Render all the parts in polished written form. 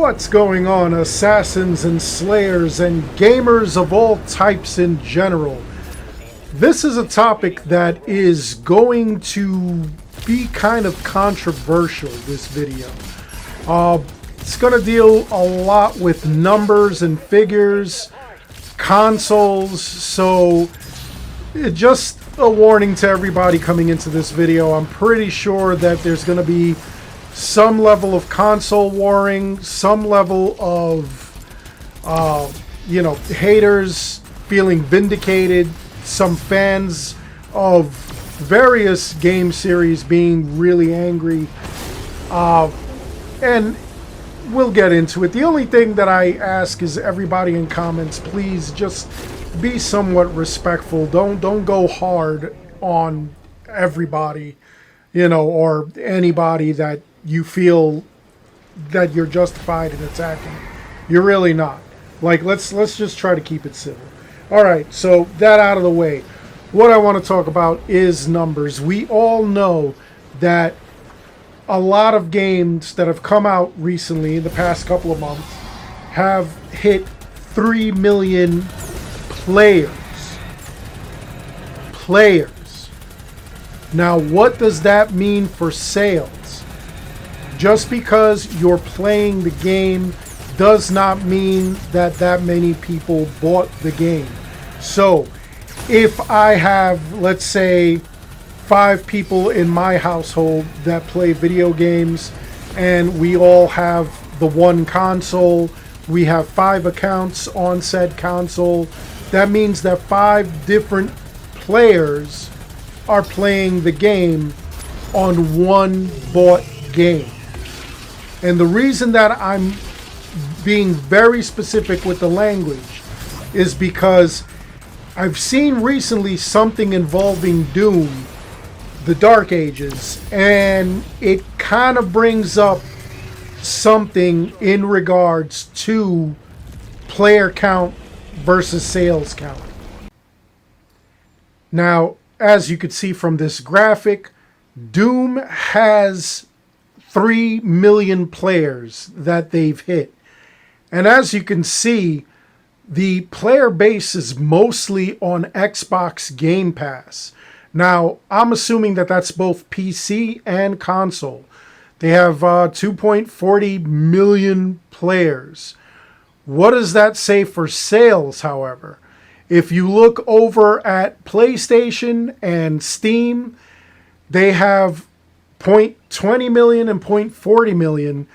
What's going on, assassins and slayers and gamers of all types in general? This is a topic that is going to be kind of controversial, this video. It's going to deal a lot with numbers and figures, consoles, so just a warning to everybody coming into this video. I'm pretty sure that there's going to be some level of console warring, some level of, haters feeling vindicated, some fans of various game series being really angry, and we'll get into it. The only thing that I ask is everybody in comments, please just be somewhat respectful. Don't go hard on everybody, or anybody that you feel that you're justified in attacking. You're really not. Let's just try to keep it civil. All right, so that out of the way. What I want to talk about is numbers. We all know that a lot of games that have come out recently in the past couple of months have hit 3 million players. Now, what does that mean for sales? Just because you're playing the game does not mean that many people bought the game. So, if I have, let's say, 5 people in my household that play video games, and we all have the one console, we have 5 accounts on said console, that means that 5 different players are playing the game on one bought game. And the reason that I'm being very specific with the language is because I've seen recently something involving Doom, the Dark Ages, and it kind of brings up something in regards to player count versus sales count. Now, as you could see from this graphic, Doom has 3 million players that they've hit. And as you can see, the player base is mostly on Xbox Game Pass. Now, I'm assuming that that's both PC and console. They have 2.40 million players. What does that say for sales, however? If you look over at PlayStation and Steam, they have 0.20 million and 0.40 million,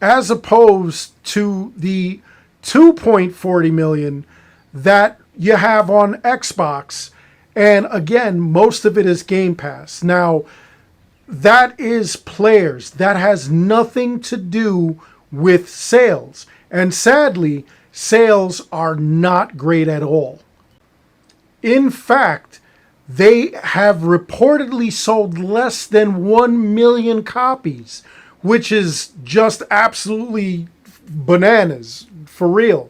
as opposed to the 2.40 million that you have on Xbox. And again, most of it is Game Pass. Now, that is players. That has nothing to do with sales. And sadly, sales are not great at all. In fact, they have reportedly sold less than 1 million copies, which is just absolutely bananas, for real.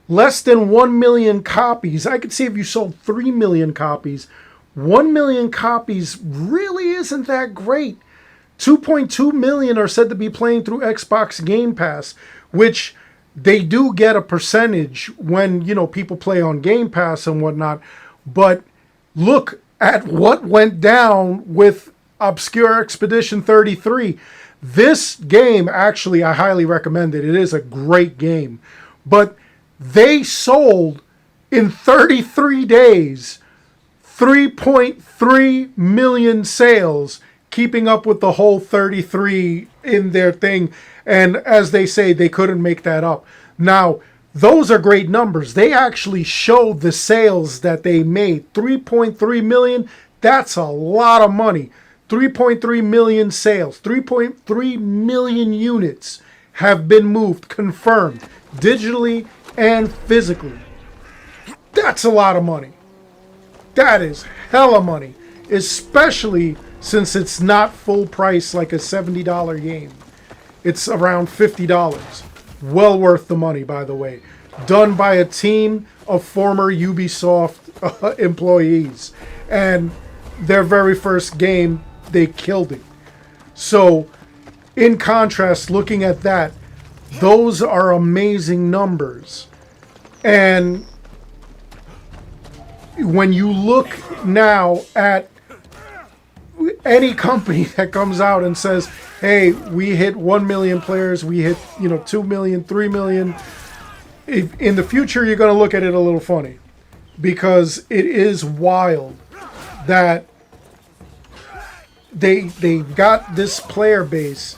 Less than 1 million copies. I could see if you sold 3 million copies. 1 million copies really isn't that great. 2.2 million are said to be playing through Xbox Game Pass, which they do get a percentage when, people play on Game Pass and whatnot. But look at what went down with Obscure Expedition 33. This game, actually, I highly recommend it. It is a great game. But they sold, in 33 days, 3.3 million sales, keeping up with the whole 33 in their thing. And as they say, they couldn't make that up. Now, those are great numbers. They actually show the sales that they made. 3.3 million, that's a lot of money. 3.3 million sales, 3.3 million units have been moved, confirmed, digitally and physically. That's a lot of money. That is hella money, especially since it's not full price like a $70 game. It's around $50. Well worth the money, by the way. Done by a team of former Ubisoft employees. And their very first game, they killed it. So, in contrast, looking at that, Those are amazing numbers. And when you look now at any company that comes out and says, hey, we hit 1 million players, we hit 2 million, 3 million, in the future you're going to look at it a little funny, because it is wild that they got this player base,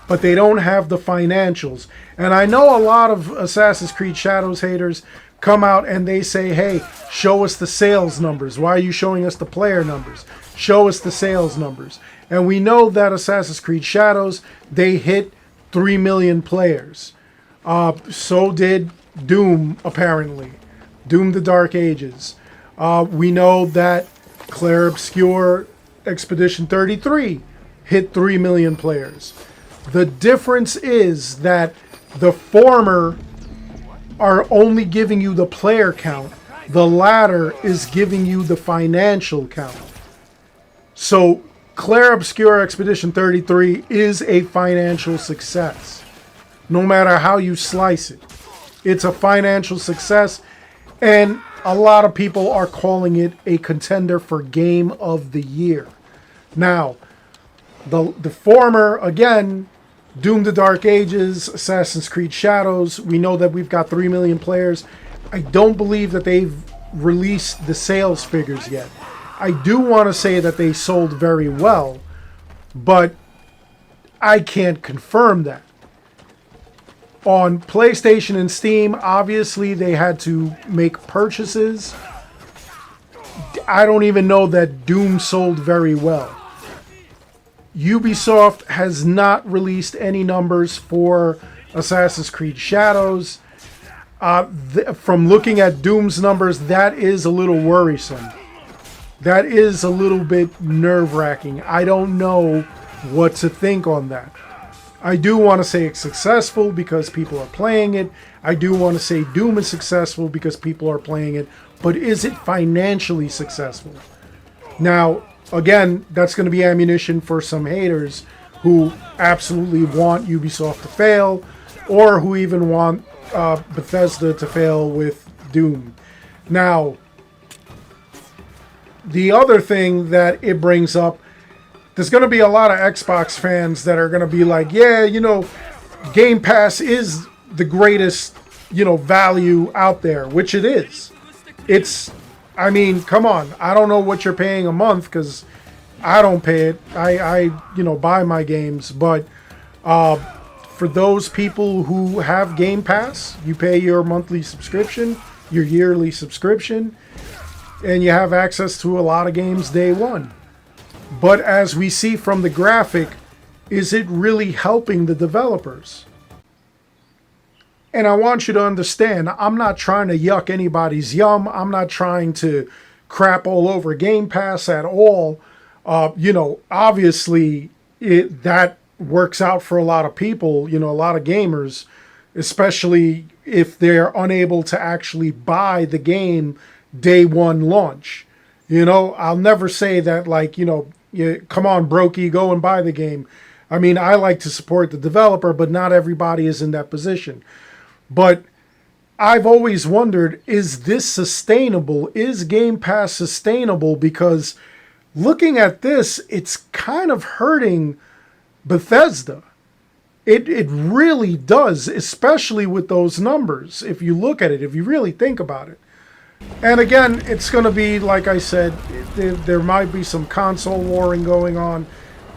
but they don't have the financials. And I know a lot of Assassin's Creed Shadows haters come out and they say, hey, show us the sales numbers. Why are you showing us the player numbers? Show us the sales numbers. And we know that Assassin's Creed Shadows, they hit 3 million players. So did Doom, apparently. Doom the Dark Ages. We know that Clair Obscur Expedition 33 hit 3 million players. The difference is that the former are only giving you the player count. The latter is giving you the financial count. So Clair Obscur Expedition 33 is a financial success. No matter how you slice it. It's a financial success, and a lot of people are calling it a contender for Game of the Year. Now, the former, again, Doom the Dark Ages, Assassin's Creed Shadows, we know that we've got 3 million players. I don't believe that they've released the sales figures yet. I do want to say that they sold very well, but I can't confirm that. On PlayStation and Steam, obviously they had to make purchases. I don't even know that Doom sold very well. Ubisoft has not released any numbers for Assassin's Creed Shadows. From looking at Doom's numbers, that is a little worrisome. That is a little bit nerve-wracking. I don't know what to think on that. I do want to say it's successful because people are playing it. I do want to say Doom is successful because people are playing it. But is it financially successful? Now, again, that's going to be ammunition for some haters who absolutely want Ubisoft to fail, or who even want Bethesda to fail with Doom. Now, the other thing that it brings up, there's going to be a lot of Xbox fans that are going to be like, yeah, Game Pass is the greatest, value out there, which it is. Come on. I don't know what you're paying a month because I don't pay it. I buy my games. But for those people who have Game Pass, you pay your monthly subscription, your yearly subscription, and you have access to a lot of games day one. But as we see from the graphic, is it really helping the developers? And I want you to understand, I'm not trying to yuck anybody's yum. I'm not trying to crap all over Game Pass at all. Obviously, that works out for a lot of people, a lot of gamers, especially if they're unable to actually buy the game day one launch. I'll never say that, come on, brokey, go and buy the game. I mean, I like to support the developer, but not everybody is in that position. But I've always wondered, is this sustainable? Is Game Pass sustainable? Because looking at this, it's kind of hurting Bethesda. It really does, especially with those numbers. If you look at it, if you really think about it. And again, it's going to be, like I said, there might be some console warring going on.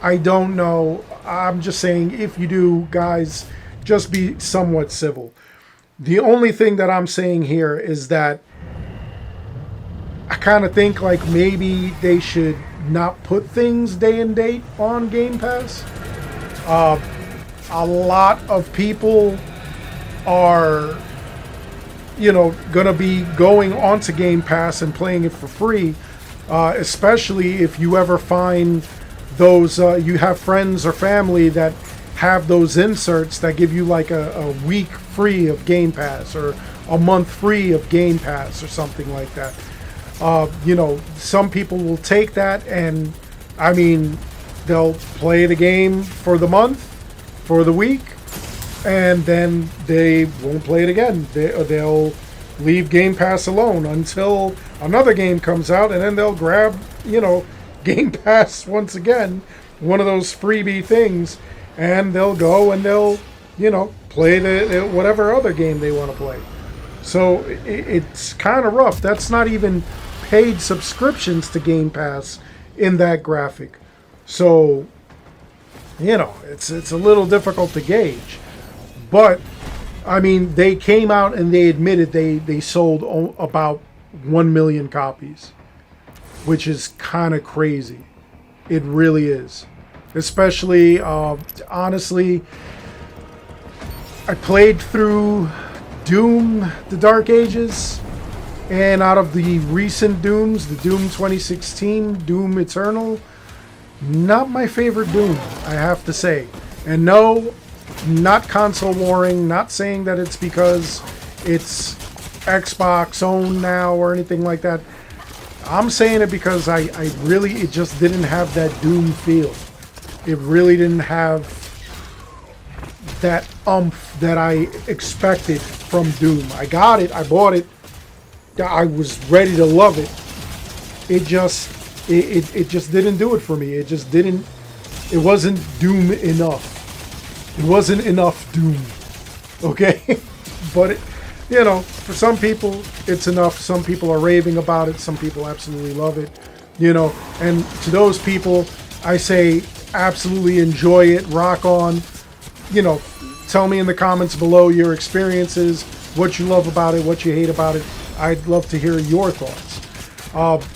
I don't know. I'm just saying, if you do, guys, just be somewhat civil. The only thing that I'm saying here is that I kind of think like maybe they should not put things day and date on Game Pass. A lot of people are going to be going onto Game Pass and playing it for free, especially if you ever find those, you have friends or family that have those inserts that give you like a week free of Game Pass or a month free of Game Pass or something like that. Some people will take that and, they'll play the game for the month, for the week, and then they won't play it again. They'll leave Game Pass alone until another game comes out, and then they'll grab, Game Pass once again, one of those freebie things, and they'll go and they'll, play the whatever other game they want to play. So it's kind of rough. That's not even paid subscriptions to Game Pass in that graphic. So, it's a little difficult to gauge. But, I mean, they came out and they admitted they sold about 1 million copies, which is kind of crazy. It really is. Especially, honestly, I played through Doom, The Dark Ages, and out of the recent Dooms, the Doom 2016, Doom Eternal, not my favorite Doom, I have to say. And no, not console warring, not saying that it's because it's Xbox owned now or anything like that. I'm saying it because it just didn't have that Doom feel. It really didn't have that umph that I expected from Doom. I got it, I bought it, I was ready to love it. It just didn't do it for me. It wasn't Doom enough. It wasn't enough Doom. Okay? But for some people it's enough. Some people are raving about it. Some people absolutely love it. And to those people I say absolutely enjoy it, rock on. Tell me in the comments below your experiences, what you love about it, what you hate about it. I'd love to hear your thoughts.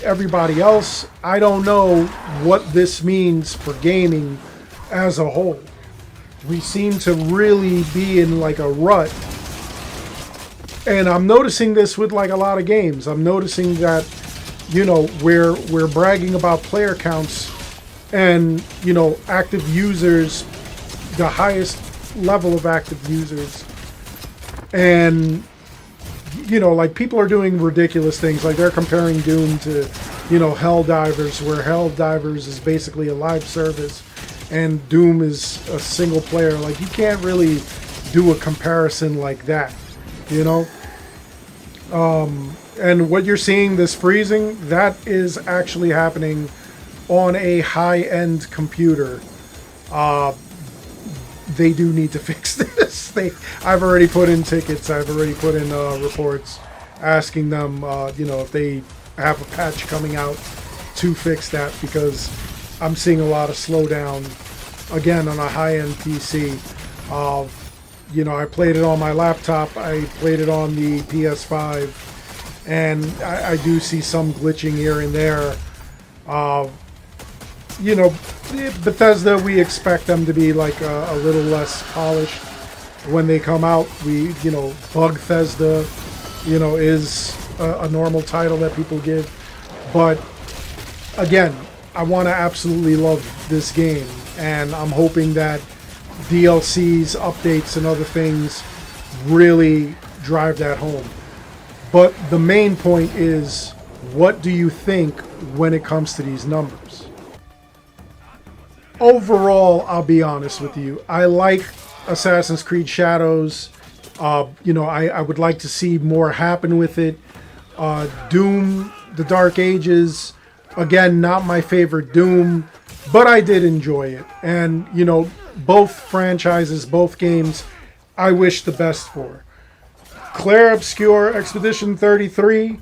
Everybody else, I don't know what this means for gaming as a whole. We seem to really be in like a rut. And I'm noticing this with like a lot of games. I'm noticing that, we're bragging about player counts and, active users, the highest level of active users. And, like people are doing ridiculous things. Like they're comparing Doom to, Helldivers, where Helldivers is basically a live service and Doom is a single player. Like you can't really do a comparison like that, And what you're seeing, this freezing, that is actually happening on a high-end computer. They do need to fix this. I've already put in tickets. I've already put in reports asking them, if they have a patch coming out to fix that, because I'm seeing a lot of slowdown again on a high-end PC. I played it on my laptop. I played it on the PS5, and I do see some glitching here and there. Bethesda, we expect them to be like a little less polished when they come out. Bugthesda, is a normal title that people give. But again, I want to absolutely love this game, and I'm hoping that DLCs, updates, and other things really drive that home. But the main point is, what do you think when it comes to these numbers? Overall, I'll be honest with you, I like Assassin's Creed Shadows. I would like to see more happen with it. Doom, The Dark Ages, again, not my favorite Doom, but I did enjoy it. And, both franchises, both games, I wish the best for. Clair Obscur Expedition 33,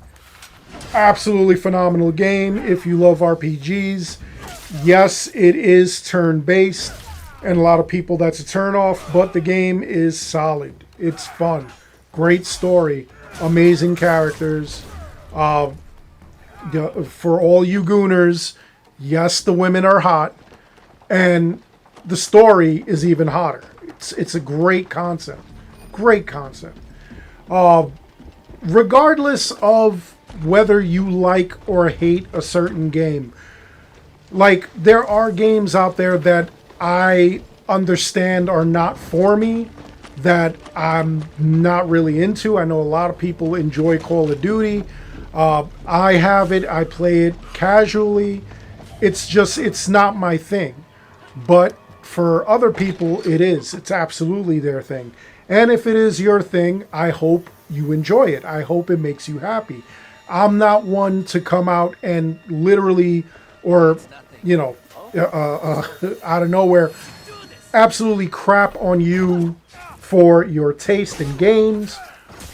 absolutely phenomenal game if you love RPGs. Yes, it is turn-based, and a lot of people that's a turn-off, but the game is solid. It's fun. Great story. Amazing characters. For all you gooners, yes, the women are hot, and the story is even hotter. It's a great concept. Great concept. Regardless of whether you like or hate a certain game, like, there are games out there that I understand are not for me, that I'm not really into. I know a lot of people enjoy Call of Duty. I have it. I play it casually. It's not my thing. But for other people, it is. It's absolutely their thing. And if it is your thing, I hope you enjoy it. I hope it makes you happy. I'm not one to come out and literally, or, you know, out of nowhere, absolutely crap on you for your taste in games.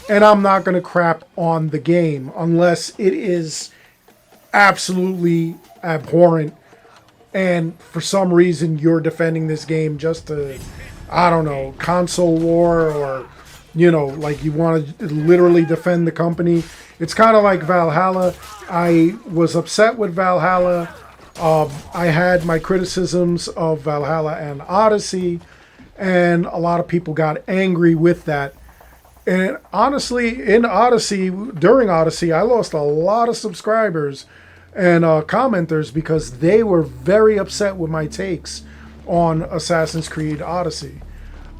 And I'm not going to crap on the game unless it is absolutely abhorrent. And for some reason, you're defending this game just to, I don't know, console war, or, you know, like you want to literally defend the company. It's kind of like Valhalla. I was upset with Valhalla. I had my criticisms of Valhalla and Odyssey, and a lot of people got angry with that. And honestly, in Odyssey, during Odyssey, I lost a lot of subscribers and commenters because they were very upset with my takes on Assassin's Creed Odyssey.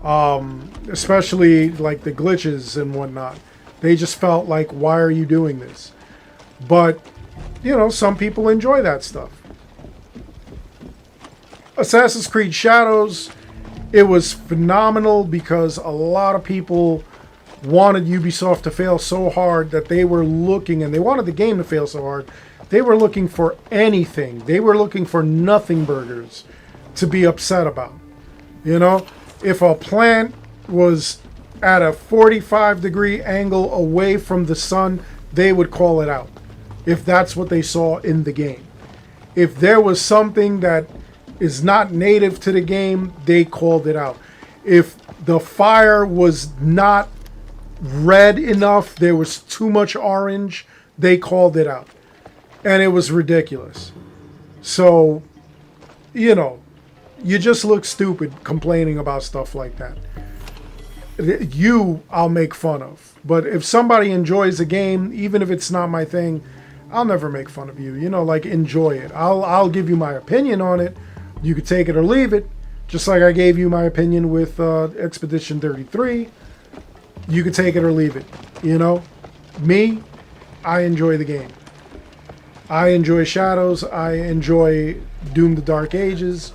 Especially like the glitches and whatnot. They just felt like, why are you doing this? But, you know, some people enjoy that stuff. Assassin's Creed Shadows, it was phenomenal because a lot of people wanted Ubisoft to fail so hard that they were looking, and they wanted the game to fail so hard, they were looking for anything. They were looking for nothing burgers to be upset about. You know, if a plant was at a 45-degree angle away from the sun, they would call it out. If that's what they saw in the game. If there was something that is not native to the game, they called it out. If the fire was not red enough, there was too much orange, they called it out. And it was ridiculous. So, you know, you just look stupid complaining about stuff like that. You, I'll make fun of. But if somebody enjoys a game, even if it's not my thing, I'll never make fun of you. You know, like, enjoy it. I'll give you my opinion on it. You could take it or leave it. Just like I gave you my opinion with Expedition 33. You could take it or leave it. You know? Me, I enjoy the game. I enjoy Shadows. I enjoy Doom the Dark Ages.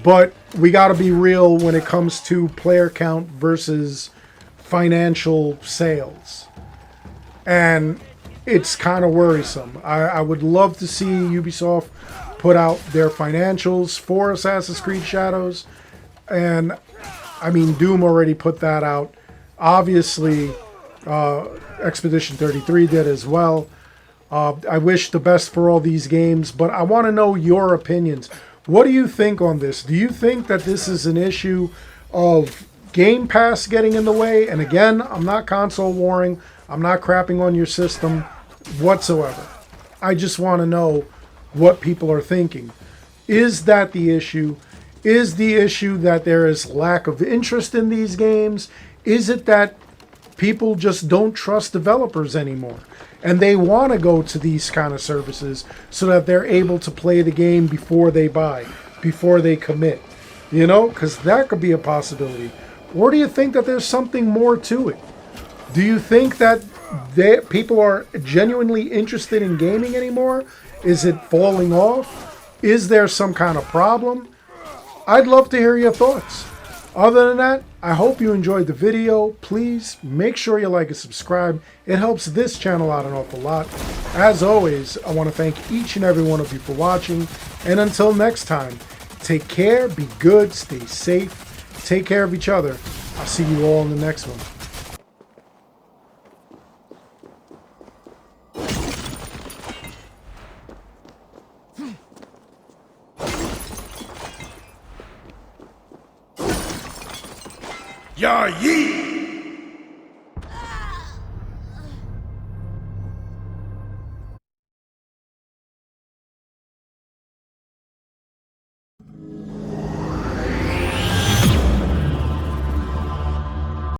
But we got to be real when it comes to player count versus financial sales. And it's kind of worrisome. I would love to see Ubisoft put out their financials for Assassin's Creed Shadows. And, I mean, Doom already put that out. Obviously, Expedition 33 did as well. I wish the best for all these games, but I want to know your opinions. What do you think on this? Do you think that this is an issue of Game Pass getting in the way? And again, I'm not console warring. I'm not crapping on your system whatsoever. I just want to know what people are thinking. Is that the issue? Is the issue that there is lack of interest in these games? Is it that people just don't trust developers anymore? And they want to go to these kind of services so that they're able to play the game before they buy, before they commit. You know, because that could be a possibility. Or do you think that there's something more to it? Do you think that people are genuinely interested in gaming anymore? Is it falling off? Is there some kind of problem? I'd love to hear your thoughts. Other than that, I hope you enjoyed the video. Please make sure you like and subscribe. It helps this channel out an awful lot. As always, I want to thank each and every one of you for watching. And until next time, take care, be good, stay safe, take care of each other. I'll see you all in the next one. Ya Yi!